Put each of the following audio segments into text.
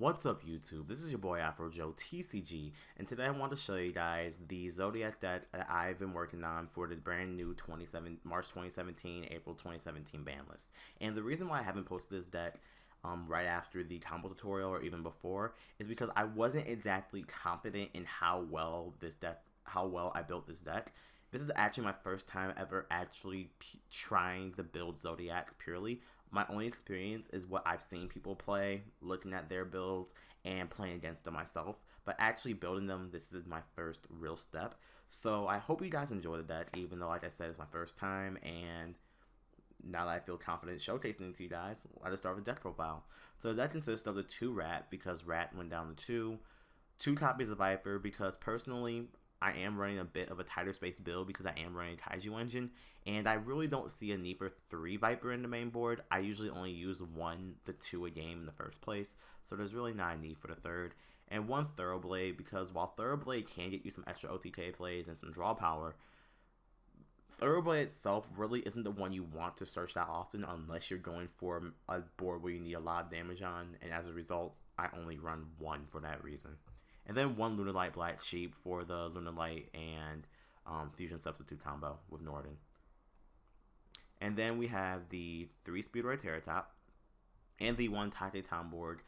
What's up YouTube? This is your boy AfroJoeTCG, and today I want to show you guys the Zoodiac Deck that I've been working on for the brand new March 2017, April 2017 ban list. And the reason why I haven't posted this deck right after the combo tutorial or even before is because I wasn't exactly confident in how well I built this deck. This is actually my first time ever actually trying to build Zoodiacs purely. My only experience is what I've seen people play, looking at their builds, and playing against them myself. But actually building them, this is my first real step. So I hope you guys enjoy the deck, even though, like I said, it's my first time. And now that I feel confident showcasing it to you guys, I'll just start with deck profile. So the deck consists of the 2 Rat, because Rat went down to 2 copies of Viper, because personally, I am running a bit of a tighter space build because I am running Taiju engine, and I really don't see a need for 3 Viper in the main board. I usually only use 1 to 2 a game in the first place, so there's really not a need for the 3rd. And 1 Thoroughblade, because while Thoroughblade can get you some extra OTK plays and some draw power, Thoroughblade itself really isn't the one you want to search that often unless you're going for a board where you need a lot of damage on, and as a result, I only run 1 for that reason. And then 1 Lunalight Black Sheep for the Lunalight and Fusion Substitute combo with Norden. And then we have the 3 Speedroid Terratop and the 1 Tate Town board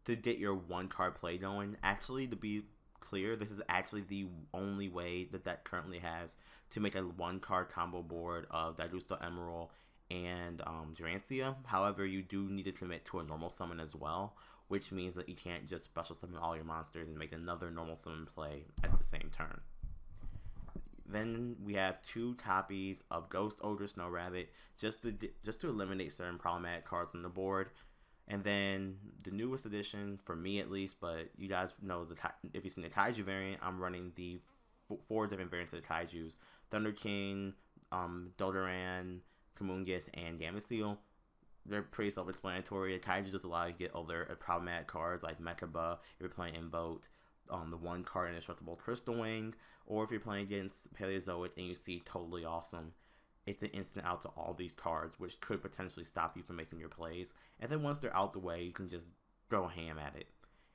to get your 1 card play going. Actually, to be clear, this is actually the only way that that currently has to make a 1 card combo board of Daigusto Emerald and Durancia. However, you do need to commit to a normal summon as well, which means that you can't just special summon all your monsters and make another normal summon play at the same turn. Then we have 2 copies of Ghost Ogre Snow Rabbit just to eliminate certain problematic cards on the board. And then the newest addition, for me at least, but you guys know, if you've seen the Taiju variant, I'm running the 4 different variants of the Taijus: Thunder King, Dodoran, Kamungus, and Gameciel. They're pretty self-explanatory. Taiju just allow you to get other problematic cards like Mechaba if you're playing Invoke, the 1 card Indestructible Crystal Wing, or if you're playing against Paleozoics and you see Totally Awesome, it's an instant out to all these cards, which could potentially stop you from making your plays. And then once they're out the way, you can just go ham at it.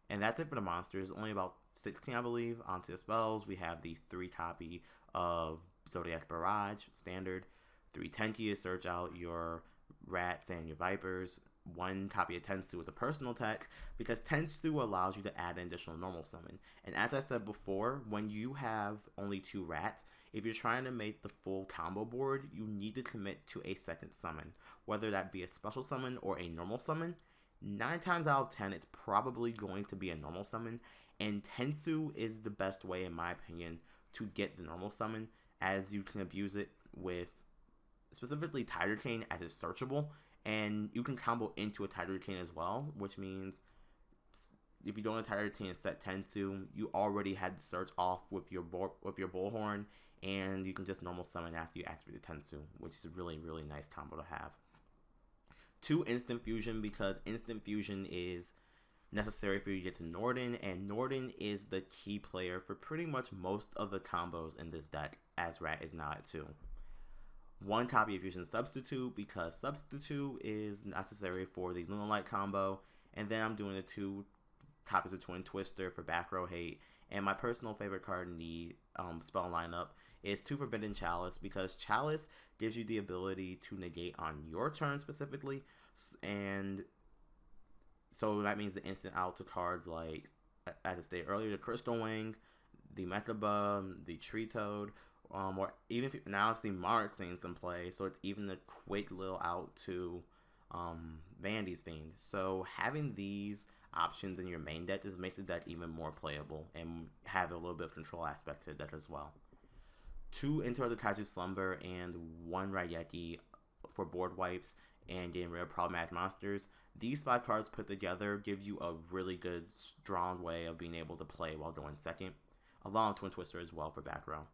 And that's it for the monsters. Only about 16, I believe. Onto the spells, we have the 3 copy of Zoodiac Barrage, standard, 3 Tenki to search out your Rats and your Vipers, 1 copy of Tensu as a personal tech, because Tensu allows you to add an additional normal summon. And as I said before, when you have only 2 Rats, if you're trying to make the full combo board, you need to commit to a 2nd summon, whether that be a special summon or a normal summon. 9 times out of 10, it's probably going to be a normal summon, and Tensu is the best way, in my opinion, to get the normal summon, as you can abuse it with specifically Tiger Cane as it's searchable, and you can combo into a Tiger Cane as well, which means if you don't have Tiger Cane and set Tensu, you already had to search off with your Bullhorn, and you can just normal summon after you activate the Tensu, which is a really, really nice combo to have. 2 Instant Fusion, because Instant Fusion is necessary for you to get to Norden, and Norden is the key player for pretty much most of the combos in this deck, as Rat is now at 2. 1 copy of Fusion Substitute, because Substitute is necessary for the Lunalight combo, and then I'm doing the 2 copies of Twin Twister for back row hate. And my personal favorite card in the spell lineup is 2 Forbidden Chalice, because Chalice gives you the ability to negate on your turn specifically, and so that means the instant out to cards like, as I stated earlier, the Crystal Wing, the Mechaba, the Tree Toad, or even if now I've seen Mart seeing some play, so it's even a quick little out to Vandy's Fiend. So having these options in your main deck just makes the deck even more playable and have a little bit of control aspect to the deck as well. 2 Enter the Taiju Slumber and 1 Raigeki for board wipes and getting rid of problematic monsters. These 5 cards put together give you a really good, strong way of being able to play while going second, along with Twin Twister as well for back row.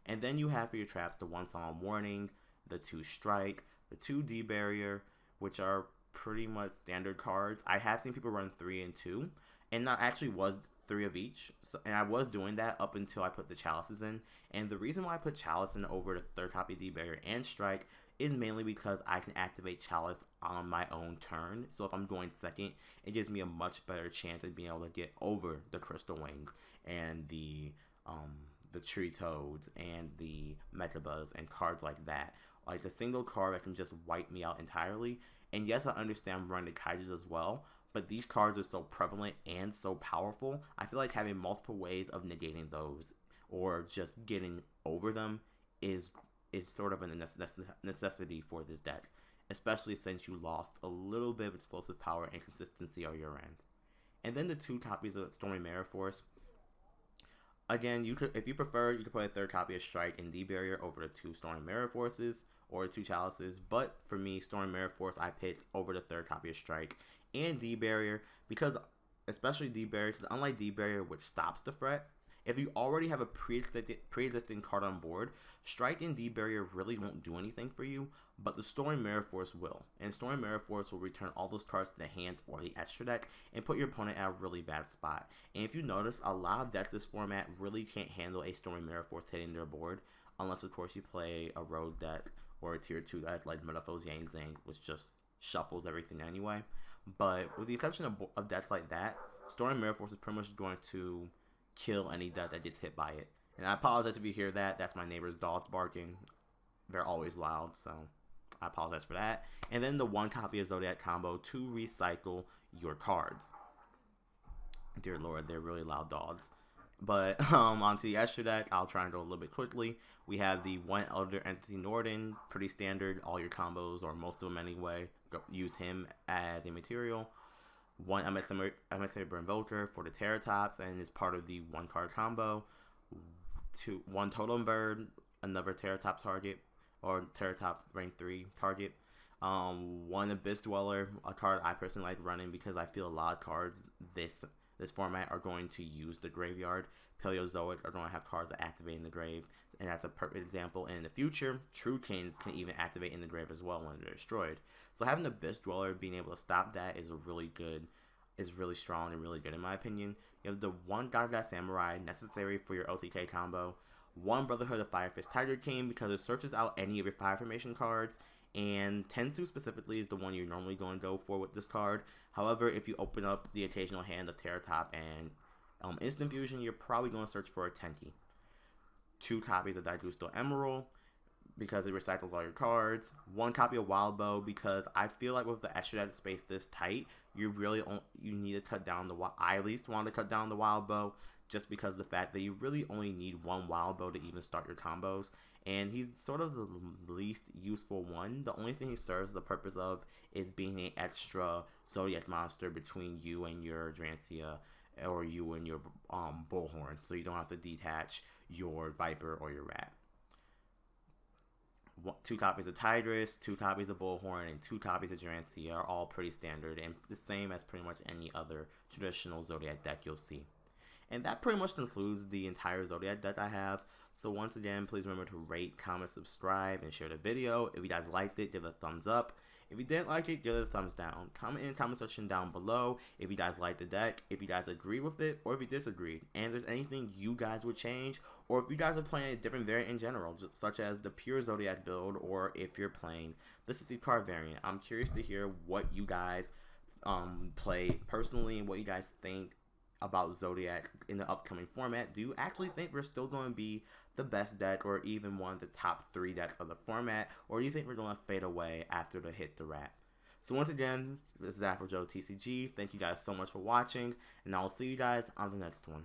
And then you have for your traps the 1 Solemn Warning, the 2 Strike, the 2 D-Barrier, which are pretty much standard cards. I have seen people run 3 and 2, and that actually was 3 of each. And I was doing that up until I put the Chalices in. And the reason why I put Chalice in over the 3rd copy D-Barrier and Strike is mainly because I can activate Chalice on my own turn. So if I'm going second, it gives me a much better chance of being able to get over the Crystal Wings and the Tree Toads and the Metabuzz and cards like that. Like a single card that can just wipe me out entirely. And yes, I understand running the Kaijus as well, but these cards are so prevalent and so powerful. I feel like having multiple ways of negating those or just getting over them is sort of a necessity for this deck, especially since you lost a little bit of explosive power and consistency on your end. And then the two copies of Stormy Mirror Force. Again, you could, if you prefer, you could play a third copy of Strike and D-Barrier over the two Stormy Mirror Forces or two Chalices. But for me, Stormy Mirror Force, I picked over the third copy of Strike and D-Barrier because, especially D-Barrier, because unlike D-Barrier, which stops the threat, if you already have a pre-existing card on board, Strike and D-Barrier really won't do anything for you, but the Stormy Mirror Force will. And Stormy Mirror Force will return all those cards to the hand or the extra deck and put your opponent at a really bad spot. And if you notice, a lot of decks this format really can't handle a Stormy Mirror Force hitting their board, unless of course you play a road deck or a tier 2 deck like Metaphos Yang Zing, which just shuffles everything anyway. But with the exception of decks like that, Stormy Mirror Force is pretty much going to kill any deck that gets hit by it. And I apologize if you hear that. That's my neighbor's dogs barking. They're always loud, so I apologize for that. And then the one copy of Zoodiac combo to recycle your cards. Dear Lord, they're really loud dogs. But onto the extra deck, I'll try and go a little bit quickly. We have the one Elder Entity Norden, pretty standard. All your combos, or most of them anyway, use him as a material. One Emissary Burn Volker for the Terratops and is part of the one card combo. One Totem Bird, another Terratops target, or Terratops rank 3 target. One Abyss Dweller, a card I personally like running because I feel a lot of cards this format are going to use the graveyard. Paleozoic are going to have cards that activate in the grave, and that's a perfect example. And in the future, True Kings can even activate in the grave as well when they're destroyed. So having the Abyss Dweller being able to stop that is really strong and really good in my opinion. You have the one Gaga Samurai necessary for your OTK combo, one Brotherhood of Firefist Tiger King because it searches out any of your Fire Formation cards, and Tensu specifically is the one you're normally going to go for with this card. However, if you open up the occasional hand of Terratop and Instant Fusion, you're probably going to search for a Tenki. Two copies of Daigusto Emerald because it recycles all your cards. One copy of Wild Bow because I feel like with the extra deck space this tight, you need to cut down I at least want to cut down the Wild Bow just because of the fact that you really only need one Wild Bow to even start your combos. And he's sort of the least useful one. The only thing he serves the purpose of is being an extra Zodiac monster between you and your Drancia or you and your Bullhorn, so you don't have to detach your Viper or your Rat. Two copies of Tidris, two copies of Bullhorn, and two copies of Drancia are all pretty standard and the same as pretty much any other traditional Zodiac deck you'll see. And that pretty much concludes the entire Zodiac deck I have. So once again, please remember to rate, comment, subscribe, and share the video. If you guys liked it, give it a thumbs up. If you didn't like it, give it a thumbs down. Comment in the comment section down below if you guys liked the deck, if you guys agree with it, or if you disagreed. And if there's anything you guys would change, or if you guys are playing a different variant in general, such as the pure Zodiac build, or if you're playing the CC card variant. I'm curious to hear what you guys play personally and what you guys think about Zodiacs in the upcoming format. Do you actually think we're still going to be the best deck or even one of the top 3 decks of the format, or do you think we're going to fade away after the hit the rat? So once again, this is AfroJoeTCG. Thank you guys so much for watching, and I'll see you guys on the next one.